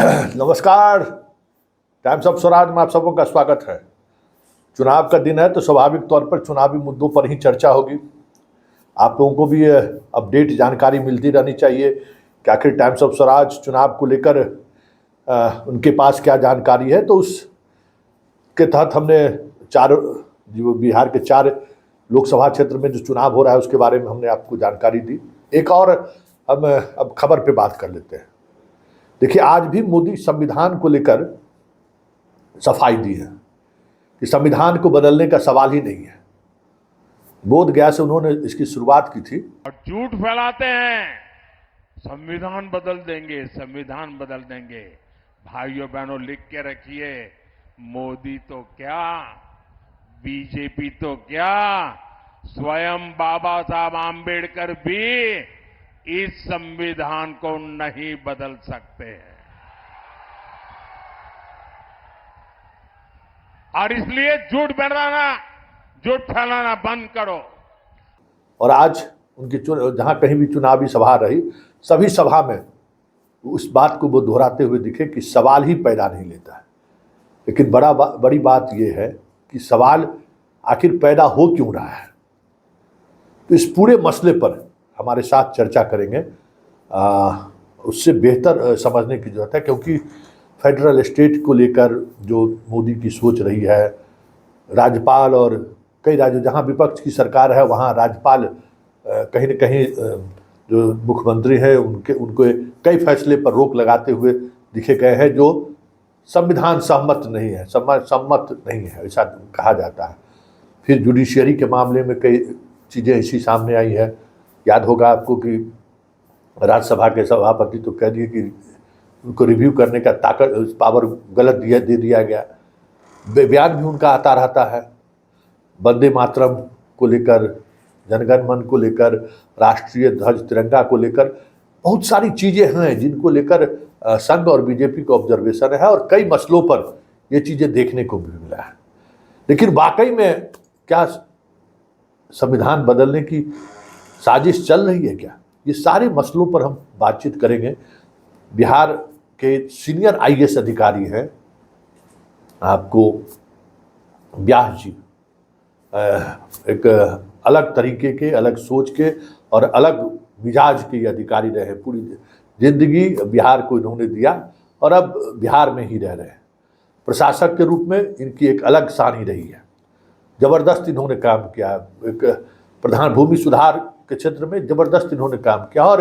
नमस्कार। Times of Swaraj में आप सबों का स्वागत है। चुनाव का दिन है तो स्वाभाविक तौर पर चुनावी मुद्दों पर ही चर्चा होगी। आप लोगों को भी अपडेट जानकारी मिलती रहनी चाहिए कि आखिर टाइम्स ऑफ स्वराज चुनाव को लेकर उनके पास क्या जानकारी है। तो उसके तहत हमने जो बिहार के 4 लोकसभा क्षेत्र में जो चुनाव हो रहा है उसके बारे में हमने आपको जानकारी दी। एक और हम अब खबर पे बात कर लेते हैं। देखिए, आज भी मोदी संविधान को लेकर सफाई दी है कि संविधान को बदलने का सवाल ही नहीं है। बोध गया से उन्होंने इसकी शुरुआत की थी। और झूठ फैलाते हैं, संविधान बदल देंगे, संविधान बदल देंगे। भाइयों बहनों, लिख के रखिए, मोदी तो क्या, बीजेपी तो क्या, स्वयं बाबा साहब आंबेडकर भी इस संविधान को नहीं बदल सकते हैं। और इसलिए झूठ फैलाना बंद करो। और आज उनकी जहां कहीं भी चुनावी सभा रही, सभी सभा में उस बात को वो दोहराते हुए दिखे कि सवाल ही पैदा नहीं लेता है। लेकिन बड़ी बात यह है कि सवाल आखिर पैदा हो क्यों रहा है। तो इस पूरे मसले पर हमारे साथ चर्चा करेंगे। उससे बेहतर समझने की जरूरत है, क्योंकि फेडरल स्टेट को लेकर जो मोदी की सोच रही है, राज्यपाल और कई राज्यों जहां विपक्ष की सरकार है वहां राज्यपाल कहीं न कहीं जो मुख्यमंत्री हैं उनको कई फैसले पर रोक लगाते हुए दिखे गए हैं जो संविधान सम्मत नहीं है, ऐसा कहा जाता है। फिर जुडिशियरी के मामले में कई चीज़ें ऐसी सामने आई है। याद होगा आपको कि राज्यसभा के सभापति तो कह दिए कि उनको रिव्यू करने का पावर गलत दे दिया गया। बयान भी उनका आता रहता है, वंदे मातरम को लेकर, जनगण मन को लेकर, राष्ट्रीय ध्वज तिरंगा को लेकर बहुत सारी चीज़ें हैं जिनको लेकर संघ और बीजेपी को ऑब्जर्वेशन है और कई मसलों पर ये चीज़ें देखने को भी मिला है। लेकिन वाकई में क्या संविधान बदलने की साजिश चल रही है क्या? ये सारे मसलों पर हम बातचीत करेंगे। बिहार के सीनियर आईएएस अधिकारी हैं आपको व्यास जी, एक अलग तरीके के, अलग सोच के और अलग मिजाज के अधिकारी रहे। पूरी जिंदगी बिहार को इन्होंने दिया और अब बिहार में ही रह रहे हैं। प्रशासक के रूप में इनकी एक अलग शान रही है। जबरदस्त इन्होंने काम किया। एक प्रधान भूमि सुधार के क्षेत्र में जबरदस्त इन्होंने काम किया और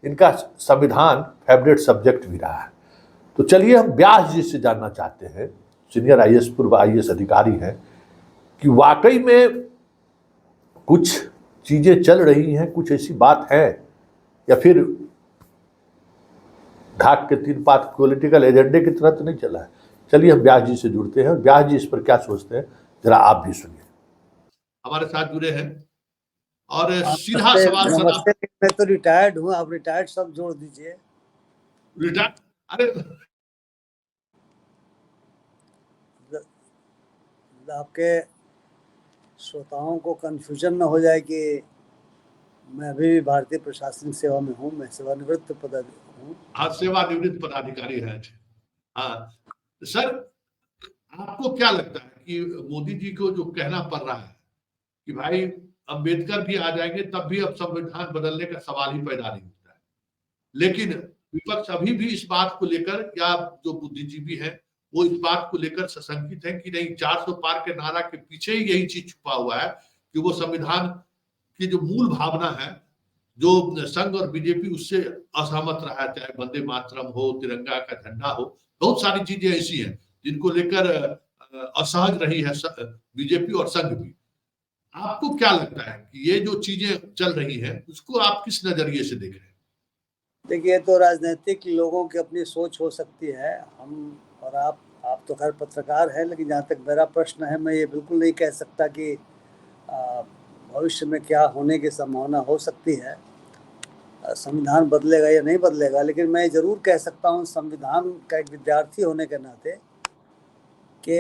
इनका संविधान फेवरेट सब्जेक्ट भी रहा है। तो चलिए हम व्यास जी से जानना चाहते हैं, सीनियर आईएएस, पूर्व आईएएस अधिकारी हैं, कि वाकई में कुछ चीजें चल रही हैं, कुछ ऐसी बात है या फिर ढाक के 3 पात पॉलिटिकल एजेंडे की तरह तो नहीं चला है। चलिए हम व्यास जी से जुड़ते हैं और व्यास जी इस पर क्या सोचते हैं जरा आप भी सुनिए। हमारे साथ जुड़े हैं और सीधा सवाल। नमस्ते। मैं तो रिटायर्ड हूँ, आप रिटायर्ड सब जोड़ दीजिए। रिटायर्ड? अरे आपके श्रोताओं को कंफ्यूजन न हो जाए कि मैं अभी भी भारतीय प्रशासनिक सेवा में हूँ। मैं सेवानिवृत्त पदाधिकारी हूँ। हाँ, सेवानिवृत्त पदाधिकारी हैं। हाँ सर, आपको क्या लगता है कि मोदी जी को जो कहना पड़ रहा है कि भाई अम्बेडकर भी आ जाएंगे तब भी अब संविधान बदलने का सवाल ही पैदा नहीं होता है, लेकिन विपक्ष अभी भी इस बात को लेकर, या जो बुद्धिजीवी है वो इस बात को लेकर सशंकित है कि नहीं, 400 पार के नारा के पीछे ही यही चीज छुपा हुआ है कि वो संविधान की जो मूल भावना है, जो संघ और बीजेपी उससे असहमत रहा है, चाहे वंदे मातरम हो, तिरंगा का झंडा हो, बहुत सारी चीजें ऐसी हैं जिनको लेकर असहज रही है बीजेपी और संघ भी। आपको क्या लगता है कि ये जो चीजें चल रही है उसको आप किस नजरिए से देख रहे हैं? देखिए, तो राजनीतिक लोगों की अपनी सोच हो सकती है। हम और आप तो खैर पत्रकार हैं, लेकिन जहाँ तक मेरा प्रश्न है, मैं ये बिल्कुल नहीं कह सकता कि भविष्य में क्या होने की संभावना हो सकती है, संविधान बदलेगा या नहीं बदलेगा। लेकिन मैं ज़रूर कह सकता हूँ, संविधान का एक विद्यार्थी होने के नाते, कि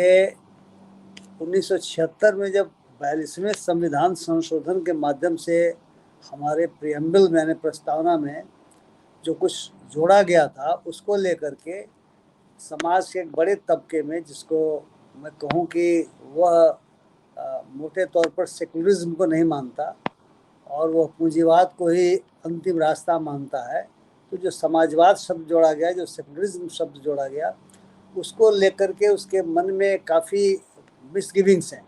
1976 में जब 42वें संविधान संशोधन के माध्यम से हमारे प्रियम्बल यानी प्रस्तावना में जो कुछ जोड़ा गया था, उसको लेकर के समाज के एक बड़े तबके में, जिसको मैं कहूँ कि वह मोटे तौर पर सेकुलरिज्म को नहीं मानता और वह पूंजीवाद को ही अंतिम रास्ता मानता है, तो जो समाजवाद शब्द जोड़ा गया, जो सेकुलरिज्म शब्द जोड़ा गया, उसको लेकर के उसके मन में काफ़ी मिसगिविंग्स हैं।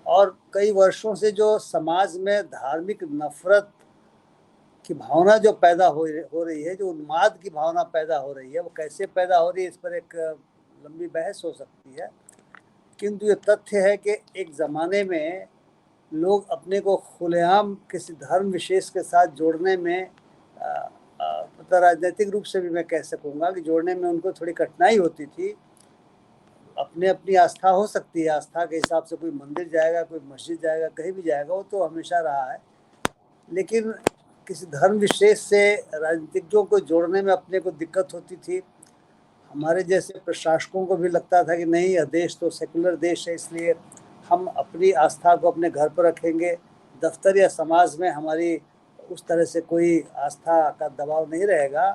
और कई वर्षों से जो समाज में धार्मिक नफरत की भावना जो पैदा हो रही है, जो उन्माद की भावना पैदा हो रही है, वो कैसे पैदा हो रही है, इस पर एक लंबी बहस हो सकती है। किंतु ये तथ्य है कि एक ज़माने में लोग अपने को खुलेआम किसी धर्म विशेष के साथ जोड़ने में मतलब राजनीतिक रूप से भी मैं कह सकूंगा कि जोड़ने में उनको थोड़ी कठिनाई होती थी। अपने अपनी आस्था हो सकती है, आस्था के हिसाब से कोई मंदिर जाएगा, कोई मस्जिद जाएगा, कहीं भी जाएगा, वो तो हमेशा रहा है। लेकिन किसी धर्म विशेष से राजनीतिज्ञों को जोड़ने में अपने को दिक्कत होती थी। हमारे जैसे प्रशासकों को भी लगता था कि नहीं, यह देश तो सेकुलर देश है, इसलिए हम अपनी आस्था को अपने घर पर रखेंगे, दफ्तर या समाज में हमारी उस तरह से कोई आस्था का दबाव नहीं रहेगा।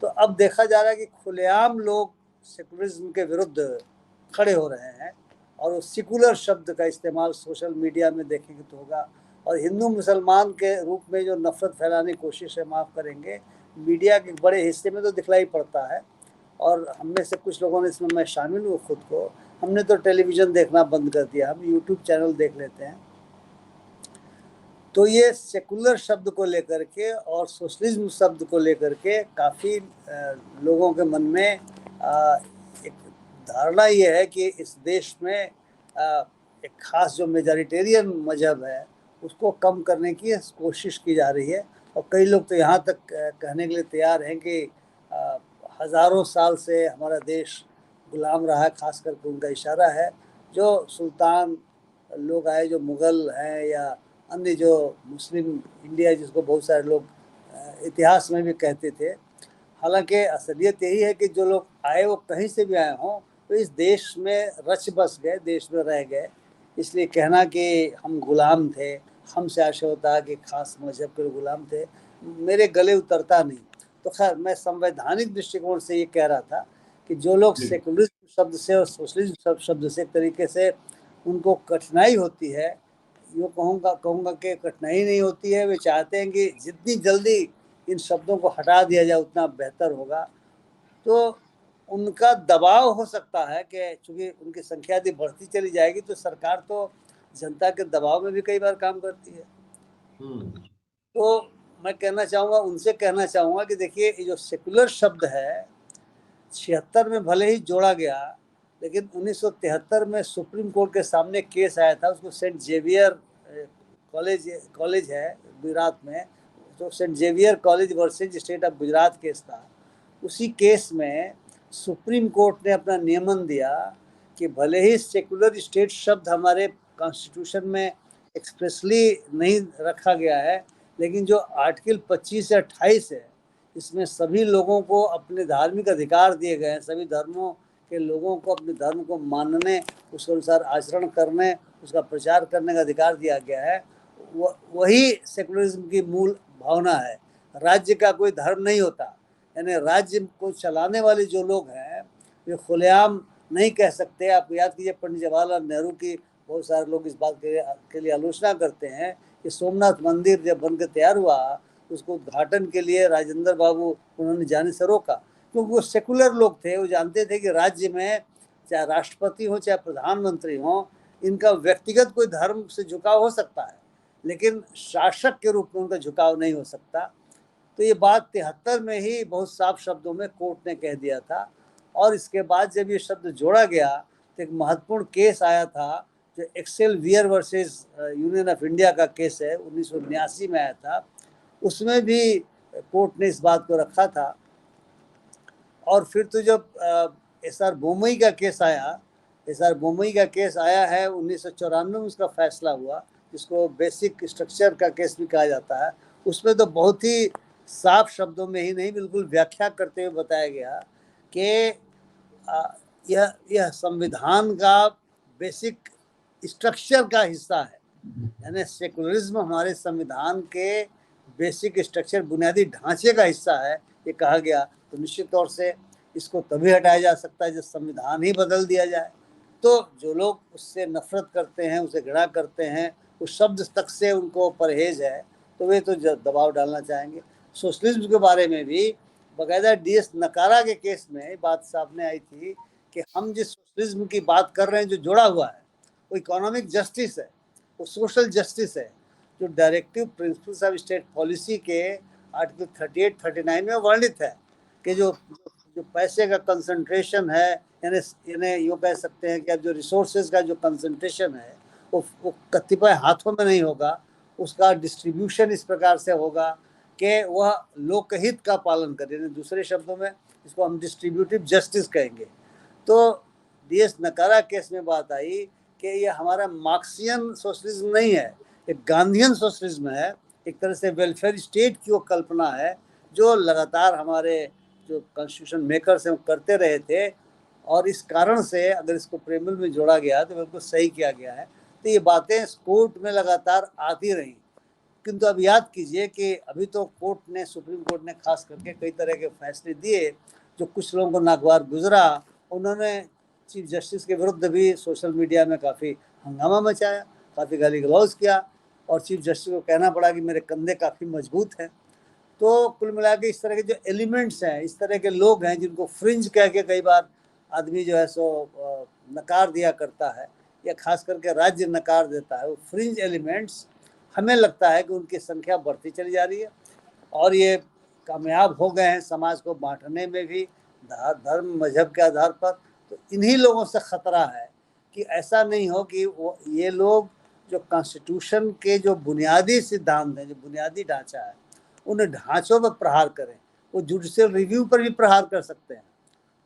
तो अब देखा जा रहा है कि खुलेआम लोग सेकुलरिज्म के विरुद्ध खड़े हो रहे हैं और उस सेकुलर शब्द का इस्तेमाल सोशल मीडिया में देखेंगे तो होगा। और हिंदू मुसलमान के रूप में जो नफरत फैलाने की कोशिश है, माफ़ करेंगे, मीडिया के बड़े हिस्से में तो दिखलाई पड़ता है। और हम में से कुछ लोगों ने, इसमें मैं शामिल हूँ खुद को, हमने तो टेलीविज़न देखना बंद कर दिया, हम यूट्यूब चैनल देख लेते हैं। तो ये सेकुलर शब्द को लेकर के और सोशलिज्म शब्द को लेकर के काफ़ी लोगों के मन में एक धारणा ये है कि इस देश में एक ख़ास जो मेजॉरिटेरियन मजहब है उसको कम करने की कोशिश की जा रही है। और कई लोग तो यहाँ तक कहने के लिए तैयार हैं कि हज़ारों साल से हमारा देश गुलाम रहा है, खास करके उनका इशारा है जो सुल्तान लोग आए, जो मुग़ल हैं या अन्य जो मुस्लिम इंडिया, जिसको बहुत सारे लोग इतिहास में भी कहते थे। हालांकि असलियत यही है कि जो लोग आए वो कहीं से भी आए हों, तो इस देश में रच बस गए, देश में रह गए। इसलिए कहना कि हम गुलाम थे, हमसे आशय होता है कि खास मजहब के गुलाम थे, मेरे गले उतरता नहीं। तो खैर, मैं संवैधानिक दृष्टिकोण से ये कह रहा था कि जो लोग सेकुलरिज्म शब्द से और सोशलिज्म शब्द से एक तरीके से उनको कठिनाई होती है, यो कहूँगा कि कठिनाई नहीं होती है, वे चाहते हैं कि जितनी जल्दी इन शब्दों को हटा दिया जाए उतना बेहतर होगा। तो उनका दबाव हो सकता है कि चूँकि उनकी संख्या यदि बढ़ती चली जाएगी तो सरकार तो जनता के दबाव में भी कई बार काम करती है। तो मैं कहना चाहूँगा, उनसे कहना चाहूँगा कि देखिए, ये जो सेकुलर शब्द है 76 में भले ही जोड़ा गया, लेकिन 1973 में सुप्रीम कोर्ट के सामने केस आया था, उसको सेंट जेवियर कॉलेज है गुजरात में, तो saint Xavier college versus state of Gujarat case था। उसी केस में सुप्रीम कोर्ट ने अपना नियमन दिया कि भले ही सेकुलर स्टेट शब्द हमारे कॉन्स्टिट्यूशन में एक्सप्रेसली नहीं रखा गया है, लेकिन जो आर्टिकल 25 से 28 है, इसमें सभी लोगों को अपने धार्मिक अधिकार दिए गए हैं। सभी धर्मों के लोगों को अपने धर्म को मानने, उसके अनुसार आचरण करने, उसका प्रचार करने का अधिकार दिया गया है। वही सेकुलरिज्म की मूल भावना है। राज्य का कोई धर्म नहीं होता, यानी राज्य को चलाने वाले जो लोग हैं वे खुलेआम नहीं कह सकते। आप याद कीजिए, पंडित जवाहरलाल नेहरू की बहुत सारे लोग इस बात के लिए आलोचना करते हैं कि सोमनाथ मंदिर जब बनकर तैयार हुआ, उसको उद्घाटन के लिए राजेंद्र बाबू उन्होंने जाने से रोका, क्योंकि वो सेकुलर लोग थे। वो जानते थे कि राज्य में चाहे राष्ट्रपति हो चाहे प्रधानमंत्री हो, इनका व्यक्तिगत कोई धर्म से झुकाव हो सकता है, लेकिन शासक के रूप में उनका झुकाव नहीं हो सकता। तो ये बात 73 में ही बहुत साफ शब्दों में कोर्ट ने कह दिया था। और इसके बाद जब ये शब्द जोड़ा गया तो एक महत्वपूर्ण केस आया था, जो एक्सेलवियर वर्सेस यूनियन ऑफ इंडिया का केस है, 1989 में आया था। उसमें भी कोर्ट ने इस बात को रखा था। और फिर तो जब एसआर बोमई का केस आया, एसआर बोमई का केस आया है 1994 में, उसका फैसला हुआ, जिसको बेसिक स्ट्रक्चर का केस भी कहा जाता है। उसमें तो बहुत ही साफ शब्दों में ही नहीं, बिल्कुल व्याख्या करते हुए बताया गया कि यह संविधान का बेसिक स्ट्रक्चर का हिस्सा है, यानी सेकुलरिज्म हमारे संविधान के बेसिक स्ट्रक्चर, बुनियादी ढांचे का हिस्सा है, ये कहा गया। तो निश्चित तौर से इसको तभी हटाया जा सकता है जब संविधान ही बदल दिया जाए। तो जो लोग उससे नफरत करते हैं, उसे घृणा करते हैं, उस शब्द तक से उनको परहेज है, तो वे तो दबाव डालना चाहेंगे। सोशलिज्म के बारे में भी बाकायदा DS नकारा के केस में बात सामने आई थी कि हम जिस सोशलिज्म की बात कर रहे हैं जो जुड़ा हुआ है वो इकोनॉमिक जस्टिस है, वो सोशल जस्टिस है, जो directive principles of state policy के आर्टिकल 38-39 में वर्णित है कि जो पैसे का कंसंट्रेशन है, यानी यूँ कह सकते हैं कि अब जो रिसोर्सेज का जो कंसंट्रेशन है वो कतिपय हाथों में नहीं होगा, उसका डिस्ट्रीब्यूशन इस प्रकार से होगा कि वह लोकहित का पालन करे। दूसरे शब्दों में इसको हम डिस्ट्रीब्यूटिव जस्टिस कहेंगे। तो DS नकारा केस में बात आई कि ये हमारा मार्क्सियन सोशलिज्म नहीं है, एक गांधीयन सोशलिज्म है, एक तरह से वेलफेयर स्टेट की वो कल्पना है जो लगातार हमारे जो कॉन्स्टिट्यूशन मेकर्स हैं वो करते रहे थे, और इस कारण से अगर इसको प्रेमल में जोड़ा गया तो बिल्कुल सही किया गया है। तो ये बातें कोर्ट में लगातार आती रहीं, किंतु अब याद कीजिए कि अभी तो कोर्ट ने, सुप्रीम कोर्ट ने खास करके कई तरह के फैसले दिए जो कुछ लोगों को नागवार गुजरा। उन्होंने चीफ जस्टिस के विरुद्ध भी सोशल मीडिया में काफ़ी हंगामा मचाया, काफ़ी गाली गलौज किया, और चीफ जस्टिस को कहना पड़ा कि मेरे कंधे काफ़ी मजबूत हैं। तो कुल मिला के इस तरह के जो एलिमेंट्स हैं, इस तरह के लोग हैं जिनको फ्रिंज कह के कई बार आदमी जो है सो नकार दिया करता है, या खास करके राज्य नकार देता है, वो फ्रिंज एलिमेंट्स हमें लगता है कि उनकी संख्या बढ़ती चली जा रही है, और ये कामयाब हो गए हैं समाज को बांटने में भी धर्म मजहब के आधार पर। तो इन्हीं लोगों से खतरा है कि ऐसा नहीं हो कि वो ये लोग जो कॉन्स्टिट्यूशन के जो बुनियादी सिद्धांत हैं, जो बुनियादी ढांचा है, उन ढांचों पर प्रहार करें। वो जुडिशियल रिव्यू पर भी प्रहार कर सकते हैं,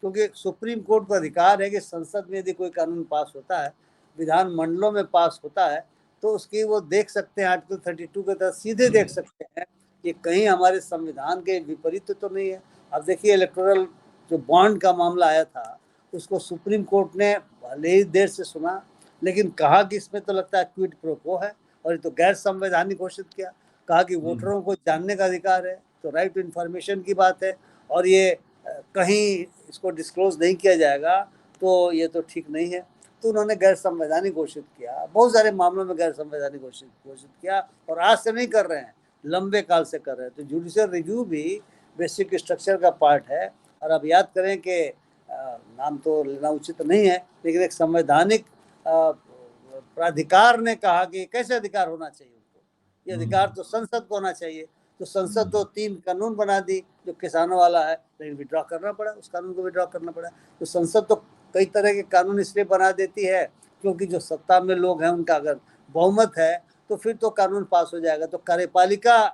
क्योंकि सुप्रीम कोर्ट को अधिकार है कि संसद में यदि कोई कानून पास होता है, विधान मंडलों में पास होता है, तो उसकी वो देख सकते हैं, आर्टिकल 32 के तहत सीधे देख सकते हैं कि कहीं हमारे संविधान के विपरीत तो नहीं है। अब देखिए, इलेक्टोरल जो बॉन्ड का मामला आया था, उसको सुप्रीम कोर्ट ने भले ही देर से सुना, लेकिन कहा कि इसमें तो लगता है क्विड प्रो क्वो है, और ये तो गैर संवैधानिक घोषित किया। कहा कि वोटरों को जानने का अधिकार है, तो राइट टू इन्फॉर्मेशन की बात है, और ये कहीं इसको डिस्क्लोज नहीं किया जाएगा तो ये तो ठीक नहीं है। तो उन्होंने गैर संवैधानिक घोषित किया, बहुत सारे मामलों में गैर संवैधानिक घोषित किया, और आज से नहीं कर रहे हैं, लंबे काल से कर रहे हैं। तो जुडिशियल रिव्यू भी बेसिक स्ट्रक्चर का पार्ट है। और अब याद करें कि नाम तो लेना उचित नहीं है, लेकिन एक संवैधानिक प्राधिकार ने कहा कि कैसे अधिकार होना चाहिए उनको, ये अधिकार तो संसद को होना चाहिए। तो संसद तो 3 कानून बना दी जो किसानों वाला है, लेकिन विड्रॉ करना पड़ा, उस कानून को विड्रॉ करना पड़ा। तो संसद तो कई तरह के कानून इसलिए बना देती है क्योंकि जो सत्ता में लोग हैं उनका अगर बहुमत है तो फिर तो कानून पास हो जाएगा। तो कार्यपालिका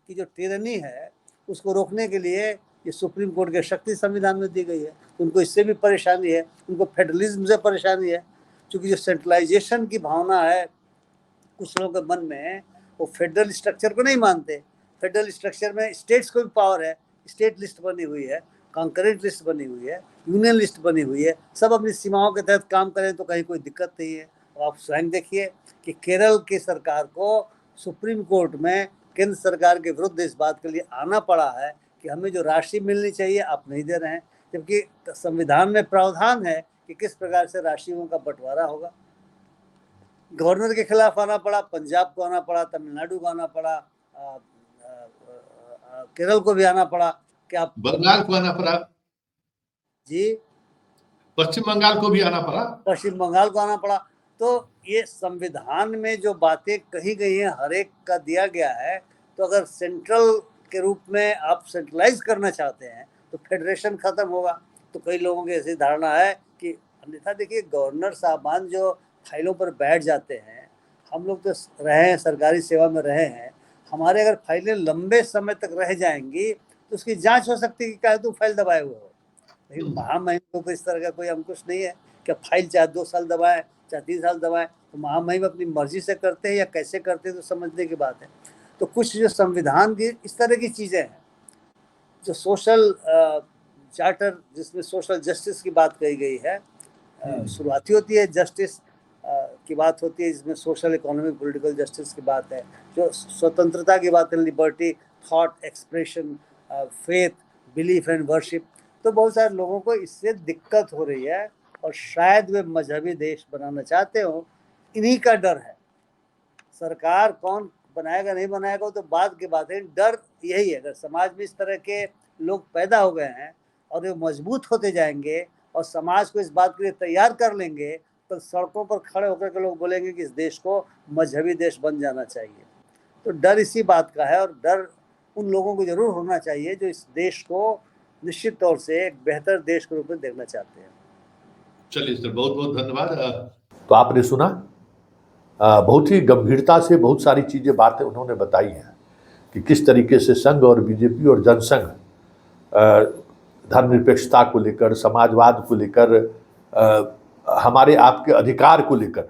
की जो टिरनी है उसको रोकने के लिए ये सुप्रीम कोर्ट की शक्ति संविधान में दी गई है। तो उनको इससे भी परेशानी है, उनको फेडरलिज्म से परेशानी है, क्योंकि जो सेंट्रलाइजेशन की भावना है कुछ लोगों के मन में, वो फेडरल स्ट्रक्चर को नहीं मानते। फेडरल स्ट्रक्चर में स्टेट्स को भी पावर है, स्टेट लिस्ट बनी हुई है, कॉन्करेंट लिस्ट बनी हुई है, यूनियन लिस्ट बनी हुई है, सब अपनी सीमाओं के तहत काम करें तो कहीं कोई दिक्कत नहीं है। और आप स्वयं देखिए कि केरल की सरकार को सुप्रीम कोर्ट में केंद्र सरकार के विरुद्ध इस बात के लिए आना पड़ा है कि हमें जो राशि मिलनी चाहिए आप नहीं दे रहे हैं, जबकि संविधान में प्रावधान है कि किस प्रकार से राशियों का बंटवारा होगा। गवर्नर के खिलाफ आना पड़ा, पंजाब को आना पड़ा, तमिलनाडु को आना पड़ा, केरल को भी आना पड़ा, कि आप बंगाल को आना पड़ा जी, पश्चिम बंगाल को भी आना पड़ा, पश्चिम बंगाल को आना पड़ा। तो ये संविधान में जो बातें कही गई हैं हर एक का दिया गया है। तो अगर सेंट्रल के रूप में आप सेंट्रलाइज करना चाहते हैं तो फेडरेशन खत्म होगा। तो कई लोगों की ऐसी धारणा है कि अन्यथा देखिए, गवर्नर साहबान जो फाइलों पर बैठ जाते हैं, हम लोग तो रहे हैं, सरकारी सेवा में रहे हैं, हमारे अगर फाइलें लंबे समय तक रह जाएंगी तो उसकी जांच हो सकती है कि क्या तुम फाइल दबाए हुए हो। लेकिन महामहिम को इस तरह का कोई अंकुश नहीं है कि फाइल चाहे 2 साल दबाएं चाहे 3 साल दबाएं। तो महामहिम अपनी मर्जी से करते हैं या कैसे करते हैं तो समझने की बात है। तो कुछ जो संविधान की इस तरह की चीज़ें हैं, जो सोशल चार्टर जिसमें सोशल जस्टिस की बात कही गई है, शुरुआती होती है जस्टिस की बात होती है, जिसमें सोशल इकोनॉमिक पॉलिटिकल जस्टिस की बात है, जो स्वतंत्रता की बात है, liberty, thought expression, faith, belief and worship. तो बहुत सारे लोगों को इससे दिक्कत हो रही है और शायद वे मजहबी देश बनाना चाहते हो। इन्हीं का डर है। सरकार कौन बनाएगा नहीं बनाएगा वो तो बाद की बात है। डर यही है, अगर समाज में इस तरह के लोग पैदा हो गए हैं और वे मजबूत होते जाएंगे और समाज को इस बात के लिए तैयार कर लेंगे, तो सड़कों पर खड़े होकर के लोग बोलेंगे कि इस देश को मजहबी देश बन जाना चाहिए। तो डर इसी बात का है, और डर उन लोगों को जरूर होना चाहिए जो इस देश को निश्चित तौर से एक बेहतर देश के रूप में देखना चाहते हैं। चलिए सर, बहुत बहुत धन्यवाद। तो आपने सुना, बहुत ही गंभीरता से बहुत सारी चीज़ें बातें उन्होंने बताई हैं कि किस तरीके से संघ और बीजेपी और जनसंघ धर्मनिरपेक्षता को लेकर, समाजवाद को लेकर, हमारे आपके अधिकार को लेकर,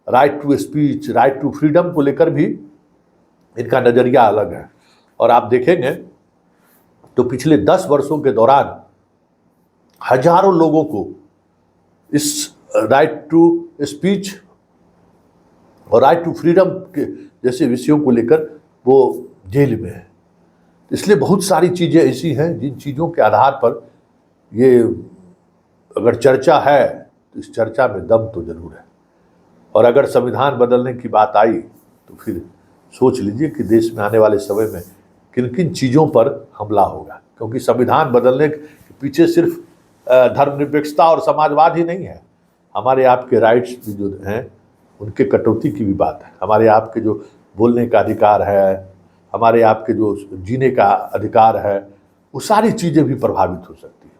right to speech, right to freedom को लेकर भी इनका नज़रिया अलग है। और आप देखेंगे तो पिछले 10 वर्षों के दौरान हजारों लोगों को इस राइट टू स्पीच और राइट टू फ्रीडम के जैसे विषयों को लेकर वो जेल में है। इसलिए बहुत सारी चीज़ें ऐसी हैं जिन चीज़ों के आधार पर ये अगर चर्चा है तो इस चर्चा में दम तो जरूर है। और अगर संविधान बदलने की बात आई तो फिर सोच लीजिए कि देश में आने वाले समय में किन किन चीज़ों पर हमला होगा, क्योंकि संविधान बदलने के पीछे सिर्फ धर्मनिरपेक्षता और समाजवाद ही नहीं है, हमारे आपके राइट्स भी जो हैं उनके कटौती की भी बात है। हमारे आपके जो बोलने का अधिकार है, हमारे आपके जो जीने का अधिकार है, वो सारी चीज़ें भी प्रभावित हो सकती हैं।